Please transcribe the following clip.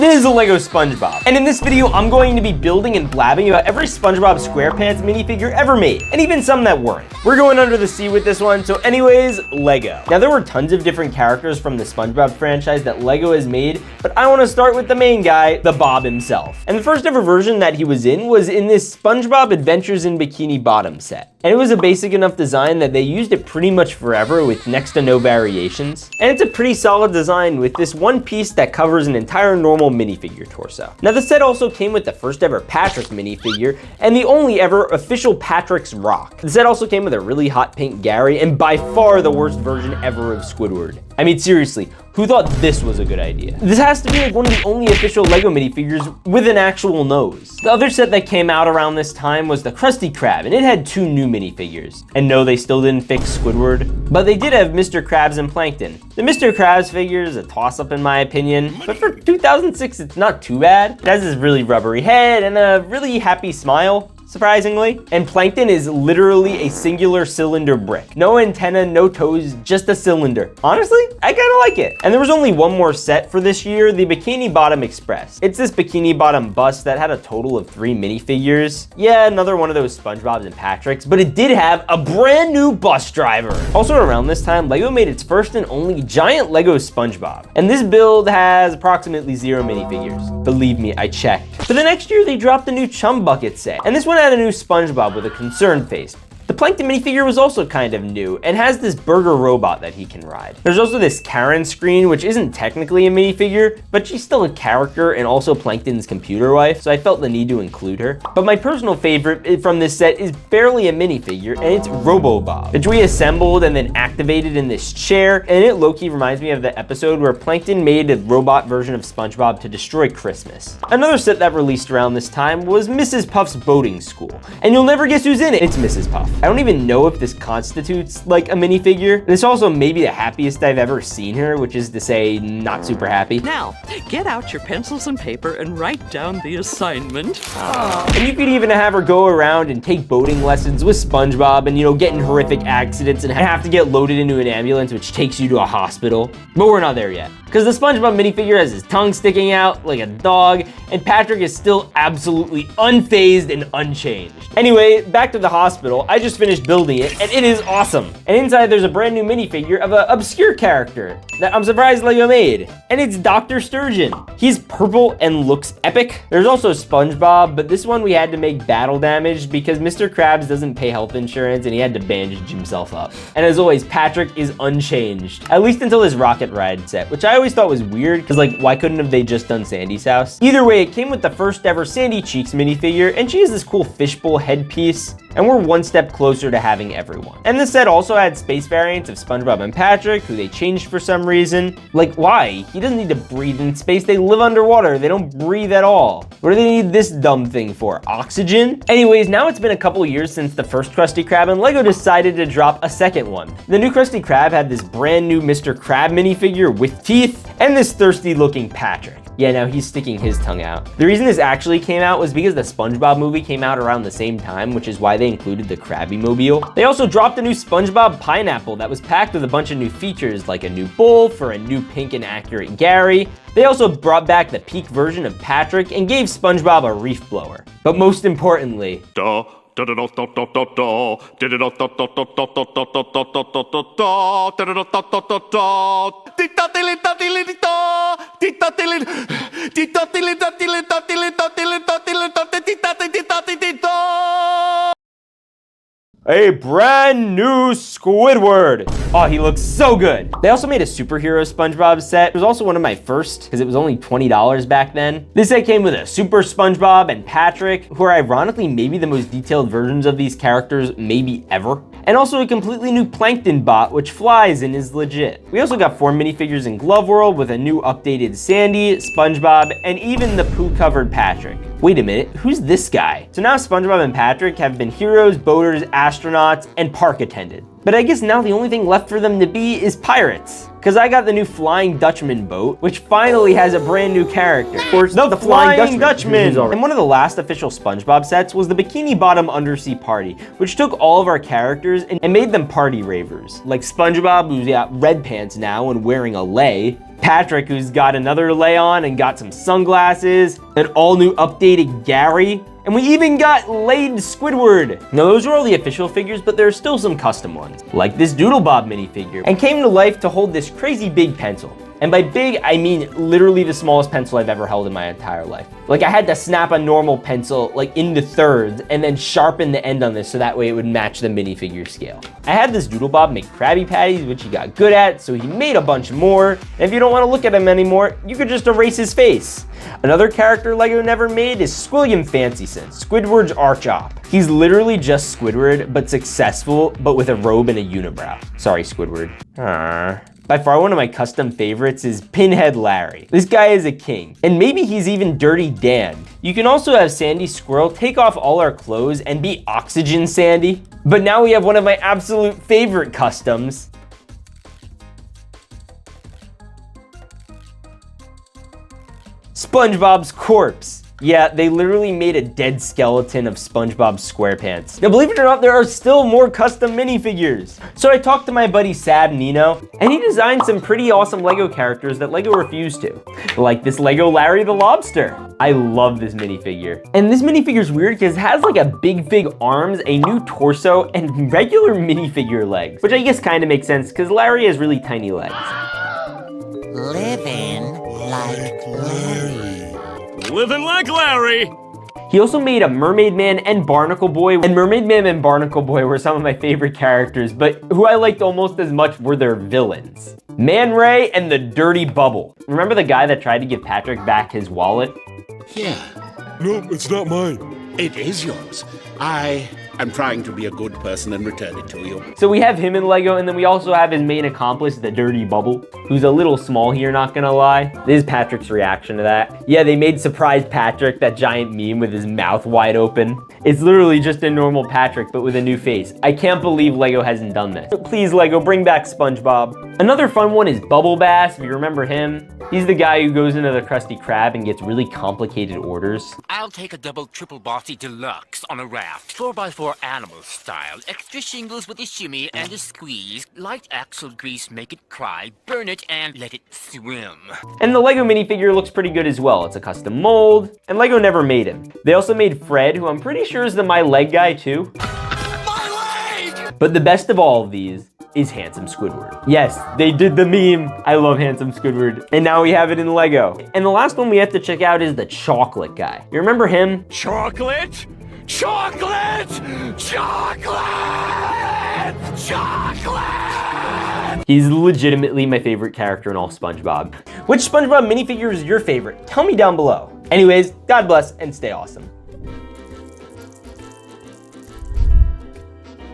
this is a Lego SpongeBob. And in this video, I'm going to be building and blabbing about every SpongeBob SquarePants minifigure ever made, and even some that weren't. We're going under the sea with this one, so anyways, Lego. Now, there were tons of different characters from the SpongeBob franchise that Lego has made, but I want to start with the main guy, the Bob himself. And the first ever version that he was in this SpongeBob Adventures in Bikini Bottom set. And it was a basic enough design that they used it pretty much forever with next to no variations. And it's a pretty solid design with this one piece that covers an entire normal minifigure torso. Now, the set also came with the first ever Patrick minifigure and the only ever official Patrick's Rock. The set also came with a really hot pink Gary and by far the worst version ever of Squidward. I mean, seriously, who thought this was a good idea? This has to be like one of the only official Lego minifigures with an actual nose. The other set that came out around this time was the Krusty Krab, and it had two new minifigures. And no, they still didn't fix Squidward, but they did have Mr. Krabs and Plankton. The Mr. Krabs figure is a toss-up in my opinion, but for 2006, it's not too bad. It has this really rubbery head and a really happy smile, surprisingly. And Plankton is literally a singular cylinder brick. No antenna, no toes, just a cylinder. Honestly, I kinda like it. And there was only one more set for this year, the Bikini Bottom Express. It's this Bikini Bottom bus that had a total of 3 minifigures. Yeah, another one of those SpongeBobs and Patricks, but it did have a brand new bus driver. Also around this time, Lego made its first and only giant Lego SpongeBob. And this build has approximately 0 minifigures. Believe me, I checked. For the next year, they dropped a new Chum Bucket set. And this one had a new SpongeBob with a concerned face. The Plankton minifigure was also kind of new and has this burger robot that he can ride. There's also this Karen screen, which isn't technically a minifigure, but she's still a character and also Plankton's computer wife, so I felt the need to include her. But my personal favorite from this set is barely a minifigure, and it's Robo-Bob. It's reassembled and then activated in this chair, and it low-key reminds me of the episode where Plankton made a robot version of SpongeBob to destroy Christmas. Another set that released around this time was Mrs. Puff's Boating School, and you'll never guess who's in it. It's Mrs. Puff. I don't even know if this constitutes like a minifigure. And it's also maybe the happiest I've ever seen her, which is to say not super happy. Now, get out your pencils and paper and write down the assignment. And you could even have her go around and take boating lessons with SpongeBob and, you know, get in horrific accidents and have to get loaded into an ambulance, which takes you to a hospital. But we're not there yet. Because the SpongeBob minifigure has his tongue sticking out like a dog, and Patrick is still absolutely unfazed and unchanged. Anyway, back to the hospital. I just finished building it, and it is awesome. And inside there's a brand new minifigure of an obscure character that I'm surprised Lego made, and it's Dr. Sturgeon. He's purple and looks epic. There's also SpongeBob, but this one we had to make battle damage because Mr. Krabs doesn't pay health insurance and he had to bandage himself up. And as always, Patrick is unchanged, at least until this rocket ride set, which I always thought was weird because, like, why couldn't have they just done Sandy's house? Either way, it came with the first ever Sandy Cheeks minifigure, and she has this cool fishbowl headpiece, and we're one step closer to having everyone. And the set also had space variants of SpongeBob and Patrick, who they changed for some reason. Like, why? He doesn't need to breathe in space. They live underwater. They don't breathe at all. What do they need this dumb thing for? Oxygen? Anyways, now it's been a couple years since the first Krusty Krab, and Lego decided to drop a second one. The new Krusty Krab had this brand new Mr. Krab minifigure with teeth and this thirsty looking Patrick. Yeah, now he's sticking his tongue out. The reason this actually came out was because the SpongeBob movie came out around the same time, which is why they included the Krabby Mobile. They also dropped a new SpongeBob pineapple that was packed with a bunch of new features, like a new bowl for a new pink and accurate Gary. They also brought back the peak version of Patrick and gave SpongeBob a reef blower. But most importantly, a brand new Squidward. Oh, he looks so good. They also made a superhero SpongeBob set. It was also one of my first because it was only $20 back then. This set came with a super SpongeBob and Patrick, who are ironically maybe the most detailed versions of these characters maybe ever. And also a completely new Plankton bot, which flies and is legit. We also got 4 minifigures in Glove World with a new updated Sandy, SpongeBob, and even the poo-covered Patrick. Wait a minute, who's this guy? So now SpongeBob and Patrick have been heroes, boaters, astronauts, and park attendants. But I guess now the only thing left for them to be is pirates. Because I got the new Flying Dutchman boat, which finally has a brand new character. Of course, the Flying Dutchman! And one of the last official SpongeBob sets was the Bikini Bottom Undersea Party, which took all of our characters and made them party ravers. Like SpongeBob, who's got red pants now and wearing a lei. Patrick, who's got another lay on and got some sunglasses, an all new updated Gary, and we even got laid Squidward. Now those are all the official figures, but there are still some custom ones, like this Doodlebob minifigure, and came to life to hold this crazy big pencil. And by big, I mean literally the smallest pencil I've ever held in my entire life. Like I had to snap a normal pencil like into thirds and then sharpen the end on this so that way it would match the minifigure scale. I had this Doodlebob make Krabby Patties, which he got good at, so he made a bunch more. And if you don't want to look at him anymore, you could just erase his face. Another character LEGO never made is Squilliam Fancyson, Squidward's arch op. He's literally just Squidward, but successful, but with a robe and a unibrow. Sorry, Squidward. Aww. By far one of my custom favorites is Pinhead Larry. This guy is a king, and maybe he's even Dirty Dan. You can also have Sandy Squirrel take off all our clothes and be Oxygen Sandy. But now we have one of my absolute favorite customs. SpongeBob's corpse. Yeah, they literally made a dead skeleton of SpongeBob SquarePants. Now, believe it or not, there are still more custom minifigures. So I talked to my buddy Sab Nino, and he designed some pretty awesome LEGO characters that LEGO refused to. Like this LEGO Larry the Lobster. I love this minifigure. And this minifigure is weird because it has like a big fig arms, a new torso, and regular minifigure legs. Which I guess kind of makes sense because Larry has really tiny legs. Living like Larry. Living like Larry. He also made a Mermaid Man and Barnacle Boy, and Mermaid Man and Barnacle Boy were some of my favorite characters, but who I liked almost as much were their villains. Man Ray and the Dirty Bubble. Remember the guy that tried to give Patrick back his wallet? Yeah. No, it's not mine. It is yours. I'm trying to be a good person and return it to you. So we have him in LEGO, and then we also have his main accomplice, the Dirty Bubble, who's a little small here, not gonna lie. This is Patrick's reaction to that. Yeah, they made Surprise Patrick, that giant meme with his mouth wide open. It's literally just a normal Patrick, but with a new face. I can't believe LEGO hasn't done this. Please, LEGO, bring back SpongeBob. Another fun one is Bubble Bass, if you remember him. He's the guy who goes into the Krusty Krab and gets really complicated orders. I'll take a double triple bossy deluxe on a raft, 4x4 animal style, extra shingles with a shimmy and a squeeze, light axle grease, make it cry, burn it and let it swim. And the LEGO minifigure looks pretty good as well. It's a custom mold, and LEGO never made him. They also made Fred, who I'm pretty sure is the My Leg guy too. My leg! But the best of all of these is Handsome Squidward. Yes, they did the meme. I love Handsome Squidward. And now we have it in LEGO. And the last one we have to check out is the chocolate guy. You remember him? Chocolate? Chocolate! Chocolate! Chocolate! He's legitimately my favorite character in all SpongeBob. Which SpongeBob minifigure is your favorite? Tell me down below. Anyways, God bless and stay awesome.